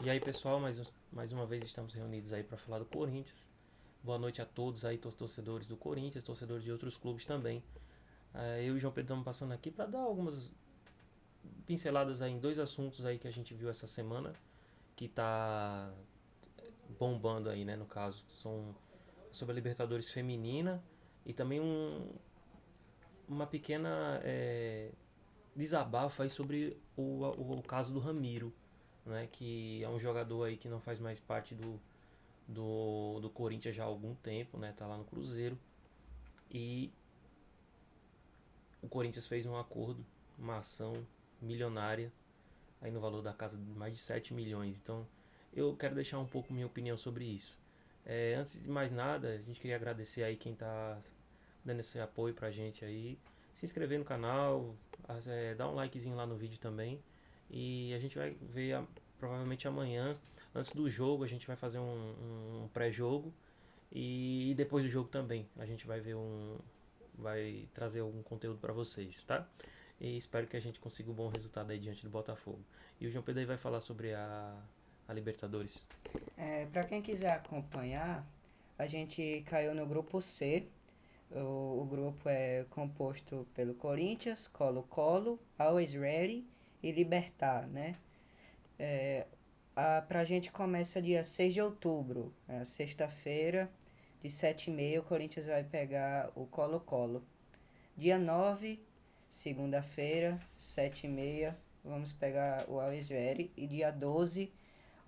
E aí, pessoal, mais uma vez estamos reunidos aí para falar do Corinthians. Boa noite a todos aí, torcedores do Corinthians, torcedores de outros clubes também. Eu e o João Pedro estamos passando aqui para dar algumas pinceladas aí em dois assuntos aí que a gente viu essa semana, que tá bombando aí, né, no caso. São sobre a Libertadores feminina e também uma pequena desabafo aí sobre o caso do Ramiro, né, que é um jogador aí que não faz mais parte do Corinthians já há algum tempo, né? Tá lá no Cruzeiro. E o Corinthians fez um acordo, uma ação milionária, aí no valor da casa de mais de 7 milhões. Então eu quero deixar um pouco minha opinião sobre isso. Antes de mais nada, a gente queria agradecer aí quem tá dando esse apoio pra gente aí. Se inscrever no canal, dar um likezinho lá no vídeo também. E a gente vai ver provavelmente amanhã, antes do jogo, a gente vai fazer um pré-jogo. E depois do jogo também, a gente vai trazer algum conteúdo para vocês, tá? E espero que a gente consiga um bom resultado aí diante do Botafogo. E o João Pedro aí vai falar sobre a Libertadores. Para quem quiser acompanhar, a gente caiu no grupo C. O grupo é composto pelo Corinthians, Colo-Colo, Always Ready e Libertad, né? Pra gente começa dia 6 de outubro, sexta-feira, de 7h30, o Corinthians vai pegar o Colo-Colo. Dia 9, segunda-feira, 7h30, vamos pegar o Always Ready. E dia 12,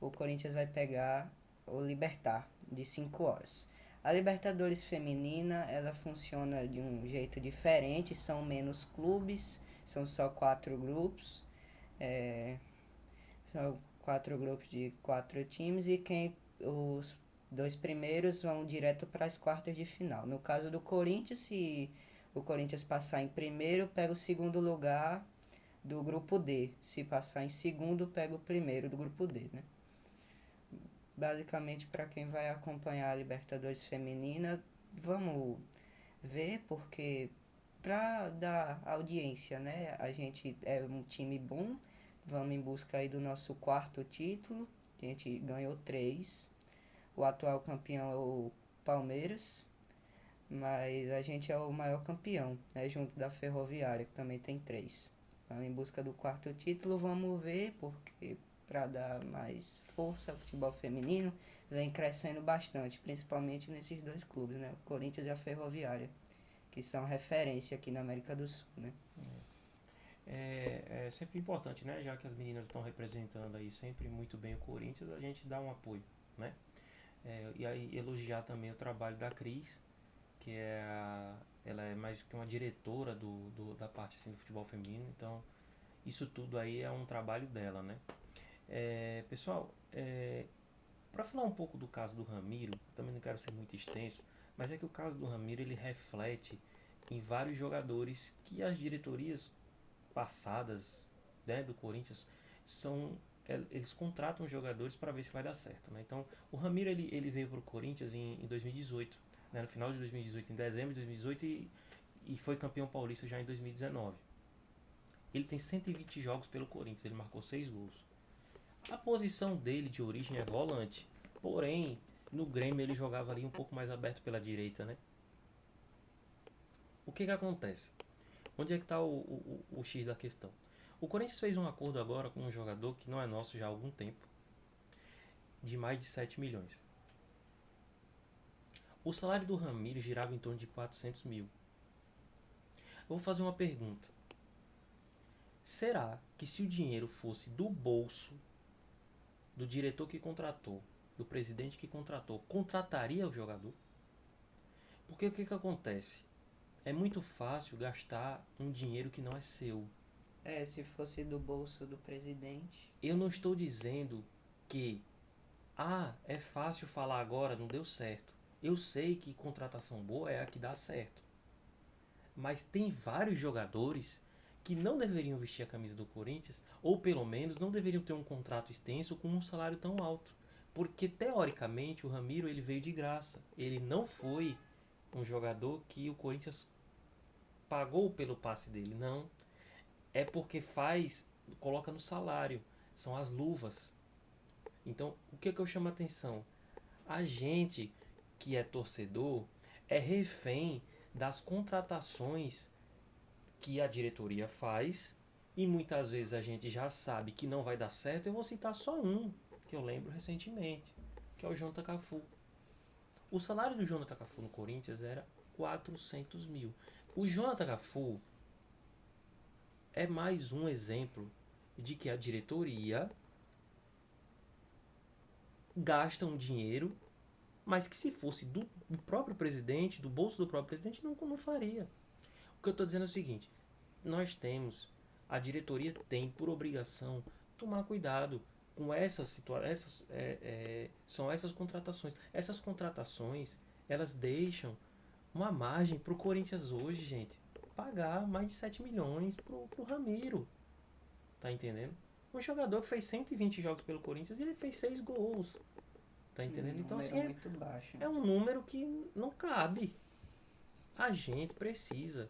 o Corinthians vai pegar o Libertad, de 5 horas. A Libertadores feminina, ela funciona de um jeito diferente, são menos clubes, são só 4 grupos, é, são 4 grupos de 4 times e os dois primeiros vão direto para as quartas de final. No caso do Corinthians, se o Corinthians passar em primeiro, pega o segundo lugar do grupo D. Se passar em segundo, pega o primeiro do grupo D, né? Basicamente, para quem vai acompanhar a Libertadores feminina, vamos ver, porque para dar audiência, né? A gente é um time bom, vamos em busca aí do nosso quarto título, a gente ganhou três, o atual campeão é o Palmeiras, mas a gente é o maior campeão, né? Junto da Ferroviária, que também tem três. Vamos em busca do quarto título, vamos ver, porque para dar mais força ao futebol feminino, vem crescendo bastante, principalmente nesses dois clubes, né? O Corinthians e a Ferroviária, que são referência aqui na América do Sul, né? É sempre importante, né? Já que as meninas estão representando aí sempre muito bem o Corinthians, a gente dá um apoio, né? E aí elogiar também o trabalho da Cris, que ela é mais que uma diretora da parte assim, do futebol feminino, então isso tudo aí é um trabalho dela, né? Pessoal, para falar um pouco do caso do Ramiro, também não quero ser muito extenso, mas é que o caso do Ramiro ele reflete em vários jogadores que as diretorias passadas, né, do Corinthians são eles contratam jogadores para ver se vai dar certo, né? Então o Ramiro ele veio para o Corinthians em 2018, né, no final de 2018, em dezembro de 2018 e foi campeão paulista já em 2019. Ele tem 120 jogos pelo Corinthians, ele marcou 6 gols. A posição dele de origem é volante, porém no Grêmio ele jogava ali um pouco mais aberto pela direita, né? O que acontece? Onde é que está o X da questão? O Corinthians fez um acordo agora com um jogador que não é nosso já há algum tempo, de mais de 7 milhões. O salário do Ramiro girava em torno de 400 mil. Eu vou fazer uma pergunta. Será que se o dinheiro fosse do bolso do diretor que contratou, do presidente que contratou, contrataria o jogador? Porque o que acontece? É muito fácil gastar um dinheiro que não é seu. Se fosse do bolso do presidente. Eu não estou dizendo que é fácil falar agora, não deu certo. Eu sei que contratação boa é a que dá certo. Mas tem vários jogadores que não deveriam vestir a camisa do Corinthians, ou pelo menos não deveriam ter um contrato extenso com um salário tão alto. Porque teoricamente o Ramiro ele veio de graça. Ele não foi um jogador que o Corinthians pagou pelo passe dele, não. É porque coloca no salário. São as luvas. Então, o que eu chamo a atenção? A gente que é torcedor é refém das contratações que a diretoria faz e muitas vezes a gente já sabe que não vai dar certo. Eu vou citar só um que eu lembro recentemente, que é o Jonathan Cafu. O salário do Jonathan Cafu no Corinthians era 400 mil. O Jonathan Cafu é mais um exemplo de que a diretoria gasta um dinheiro, mas que se fosse do próprio presidente, do bolso do próprio presidente, não faria. O que eu estou dizendo é o seguinte: nós temos, a diretoria tem por obrigação tomar cuidado com essas situações. São essas contratações. Essas contratações, elas deixam uma margem pro Corinthians hoje, gente, pagar mais de 7 milhões pro Ramiro. Tá entendendo? Um jogador que fez 120 jogos pelo Corinthians e ele fez 6 gols. Tá entendendo? Então, Número assim, muito baixo. é um número que não cabe. A gente precisa,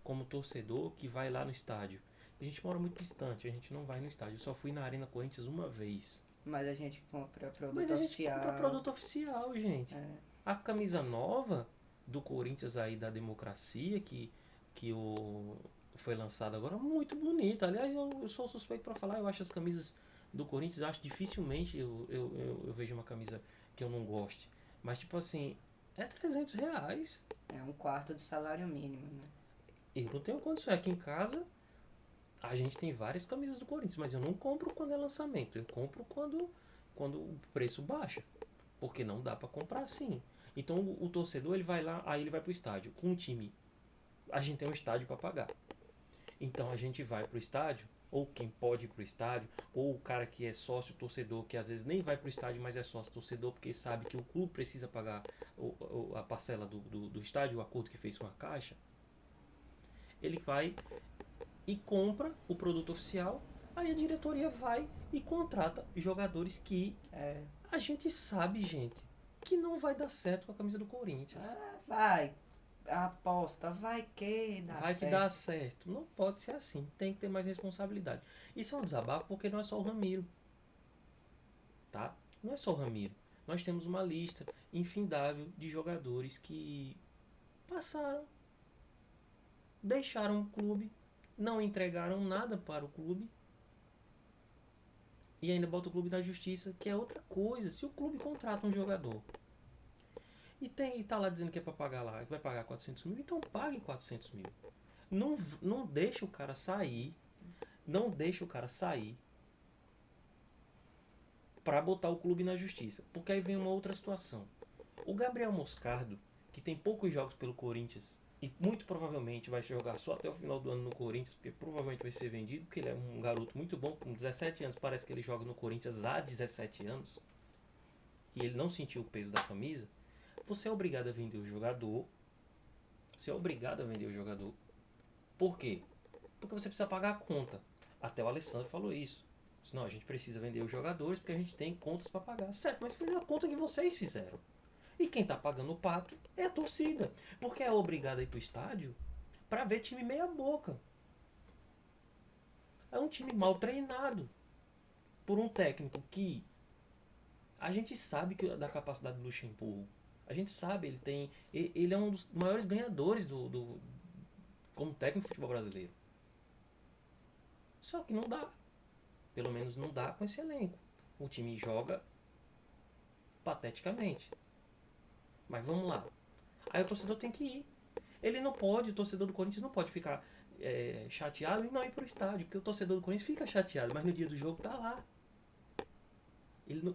como torcedor que vai lá no estádio. A gente mora muito distante, a gente não vai no estádio. Eu só fui na Arena Corinthians uma vez. Mas a gente compra Mas produto a gente compra oficial. produto oficial, gente. É. A camisa nova do Corinthians aí da democracia que foi lançada agora, muito bonita. Aliás, eu sou suspeito para falar, eu acho as camisas do Corinthians, acho dificilmente eu vejo uma camisa que eu não goste. Mas tipo assim, é R$ 300. É um quarto de salário mínimo, né? Eu não tenho condições. Aqui em casa a gente tem várias camisas do Corinthians, mas eu não compro quando é lançamento. Eu compro quando o preço baixa. Porque não dá para comprar assim. Então o torcedor ele vai lá, aí ele vai pro estádio com um time. A gente tem um estádio para pagar. Então a gente vai pro estádio, ou quem pode ir pro estádio, ou o cara que é sócio torcedor, que às vezes nem vai pro estádio, mas é sócio torcedor, porque sabe que o clube precisa pagar a parcela do estádio, o acordo que fez com a Caixa. Ele vai e compra o produto oficial. Aí a diretoria vai e contrata jogadores que a gente sabe, gente, que não vai dar certo com a camisa do Corinthians. Vai, aposta, vai que dá Vai que certo. dá certo. Não pode ser assim. Tem que ter mais responsabilidade. Isso é um desabafo porque não é só o Ramiro. Tá? Não é só o Ramiro. Nós temos uma lista infindável de jogadores que passaram, deixaram o clube, não entregaram nada para o clube e ainda bota o clube na justiça, que é outra coisa. Se o clube contrata um jogador e tá lá dizendo que é para pagar lá, que vai pagar 400 mil, então pague 400 mil. Não deixa o cara sair, não deixa o cara sair para botar o clube na justiça, porque aí vem uma outra situação. O Gabriel Moscardo, que tem poucos jogos pelo Corinthians e muito provavelmente vai se jogar só até o final do ano no Corinthians, porque provavelmente vai ser vendido, porque ele é um garoto muito bom, com 17 anos, parece que ele joga no Corinthians há 17 anos, e ele não sentiu o peso da camisa. Você é obrigado a vender o jogador. Você é obrigado a vender o jogador. Por quê? Porque você precisa pagar a conta. Até o Alessandro falou isso. Senão a gente precisa vender os jogadores porque a gente tem contas para pagar. Certo, mas foi a conta que vocês fizeram. E quem tá pagando o pato é a torcida. Porque é obrigado a ir pro estádio para ver time meia boca. É um time mal treinado por um técnico que a gente sabe da capacidade do Luxemburgo. A gente sabe, ele é um dos maiores ganhadores como técnico de futebol brasileiro. Só que não dá. Pelo menos não dá com esse elenco. O time joga pateticamente. Mas vamos lá. Aí o torcedor tem que ir. Ele não pode, o torcedor do Corinthians não pode ficar chateado e não ir pro estádio. Porque o torcedor do Corinthians fica chateado, mas no dia do jogo tá lá.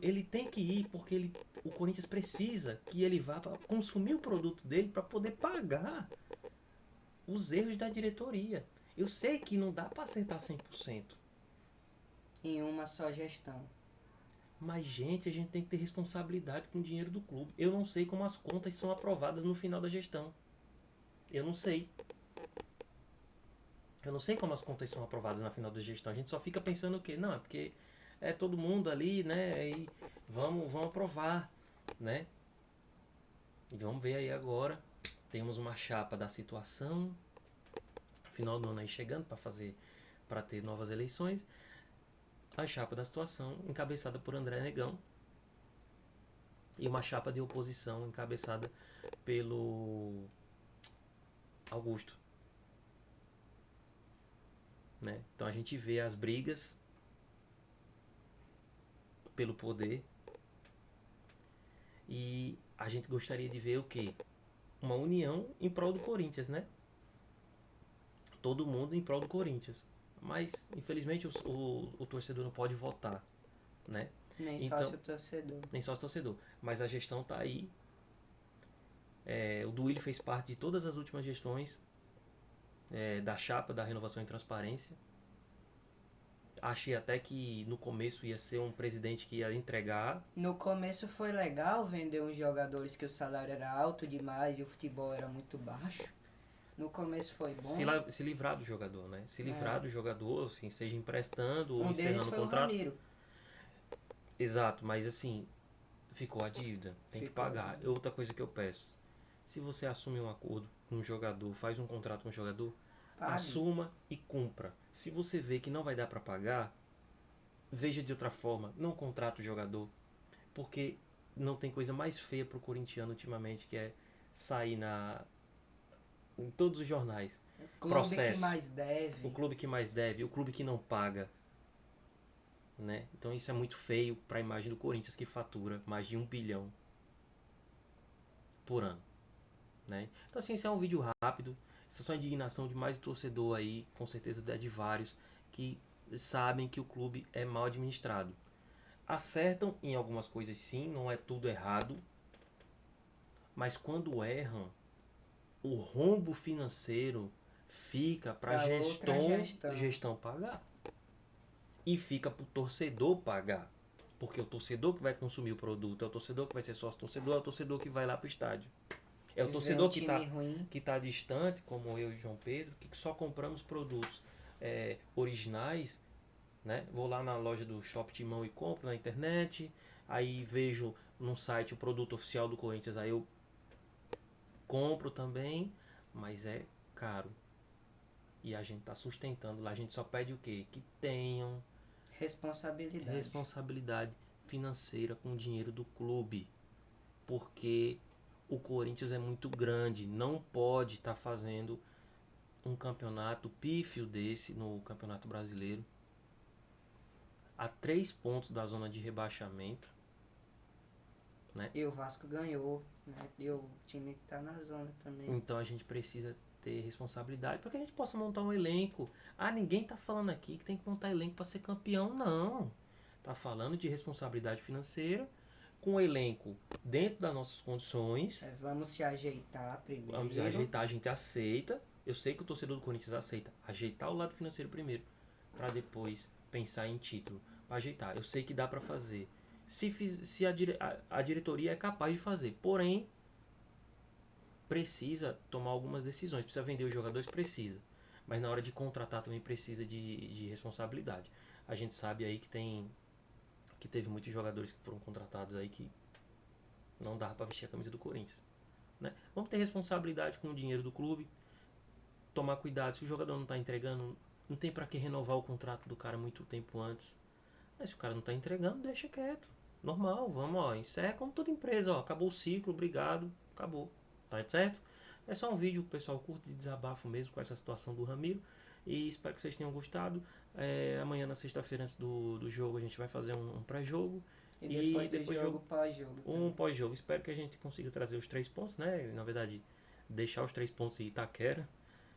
Ele tem que ir porque o Corinthians precisa que ele vá para consumir o produto dele para poder pagar os erros da diretoria. Eu sei que não dá para acertar 100%. Em uma só gestão. Mas, gente, a gente tem que ter responsabilidade com o dinheiro do clube. Eu não sei como as contas são aprovadas no final da gestão. Eu não sei. Eu não sei como as contas são aprovadas na final da gestão. A gente só fica pensando o quê? Não, é porque é todo mundo ali, né? E vamos aprovar, né? E vamos ver aí agora. Temos uma chapa da situação. Final do ano aí chegando para ter novas eleições. a chapa da situação, encabeçada por André Negão, e uma chapa de oposição encabeçada pelo Augusto, né? Então a gente vê as brigas pelo poder e a gente gostaria de ver o quê? Uma união em prol do Corinthians, né? Todo mundo em prol do Corinthians. Mas, infelizmente, o torcedor não pode votar, né? Nem Então, sócio torcedor. nem só o torcedor. Mas a gestão tá aí. O Duílio fez parte de todas as últimas gestões da chapa da Renovação e Transparência. Achei até que no começo ia ser um presidente que ia entregar. No começo foi legal vender uns jogadores que o salário era alto demais e o futebol era muito baixo. No começo foi bom. Se livrar do jogador, né? Se livrar do jogador, assim, seja emprestando ou Um deles encerrando o foi o contrato. Ramiro. Exato, mas assim, ficou a dívida. Tem que Ficou. pagar. Outra coisa que eu peço. Se você assume um acordo com um jogador, faz um contrato com um jogador, Pague. assuma e cumpra. Se você vê que não vai dar para pagar, veja de outra forma. Não contrata o jogador. Porque não tem coisa mais feia pro corintiano ultimamente, que é sair em todos os jornais. O clube que mais deve. O clube que mais deve, o clube que não paga. Né? Então isso é muito feio para a imagem do Corinthians, que fatura mais de 1 bilhão por ano. Né? Então assim, isso é um vídeo rápido. Isso é só a indignação de mais um torcedor aí, com certeza de vários, que sabem que o clube é mal administrado. Acertam em algumas coisas sim, não é tudo errado. Mas quando erram, o rombo financeiro fica para gestão pagar. E fica para o torcedor pagar. Porque é o torcedor que vai consumir o produto, é o torcedor que vai ser sócio torcedor, é o torcedor que vai lá pro estádio. É o torcedor que tá distante, como eu e João Pedro, que só compramos produtos originais, né? Vou lá na loja do Shop Timão e compro na internet, aí vejo no site o produto oficial do Corinthians, aí eu compro também, mas é caro. E a gente tá sustentando lá, a gente só pede o quê? Que tenham responsabilidade financeira com o dinheiro do clube. Porque o Corinthians é muito grande, não pode estar fazendo um campeonato pífio desse no Campeonato Brasileiro. A 3 pontos da zona de rebaixamento. Né? E o Vasco ganhou, né? E o time que tá na zona também. Então a gente precisa ter responsabilidade para que a gente possa montar um elenco. Ninguém tá falando aqui que tem que montar elenco para ser campeão, não. Tá falando de responsabilidade financeira, com o elenco dentro das nossas condições. Vamos se ajeitar primeiro. Vamos se ajeitar, a gente aceita. Eu sei que o torcedor do Corinthians aceita ajeitar o lado financeiro primeiro, para depois pensar em título. Para ajeitar, eu sei que dá para fazer. Se a diretoria é capaz de fazer, porém precisa tomar algumas decisões. Precisa vender os jogadores? Precisa. Mas na hora de contratar também precisa de responsabilidade. A gente sabe aí que teve muitos jogadores que foram contratados aí que não dava para vestir a camisa do Corinthians. Né? Vamos ter responsabilidade com o dinheiro do clube. Tomar cuidado. Se o jogador não está entregando, não tem para que renovar o contrato do cara muito tempo antes. Mas se o cara não está entregando, deixa quieto. Normal, vamos, encerra como toda empresa. Acabou o ciclo, obrigado, acabou. Tá certo? É só um vídeo que o pessoal curte de desabafo mesmo com essa situação do Ramiro. E espero que vocês tenham gostado. Amanhã, na sexta-feira, antes do jogo, a gente vai fazer um pré-jogo. E depois do jogo, pós-jogo. Um pós-jogo. Espero que a gente consiga trazer os 3 pontos, né? Na verdade, deixar os 3 pontos em Itaquera.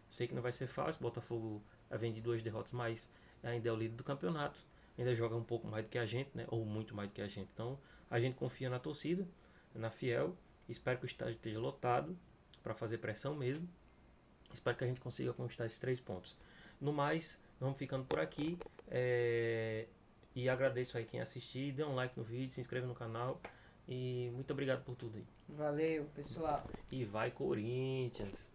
Sei que não vai ser fácil. Botafogo vem de 2 derrotas, mas ainda é o líder do campeonato. Ainda joga um pouco mais do que a gente, né? Ou muito mais do que a gente. Então, a gente confia na torcida, na Fiel. Espero que o estádio esteja lotado para fazer pressão mesmo. Espero que a gente consiga conquistar esses 3 pontos. No mais, vamos ficando por aqui. E agradeço aí quem assistiu. Dê um like no vídeo, se inscreva no canal. E muito obrigado por tudo aí. Valeu, pessoal. E vai Corinthians!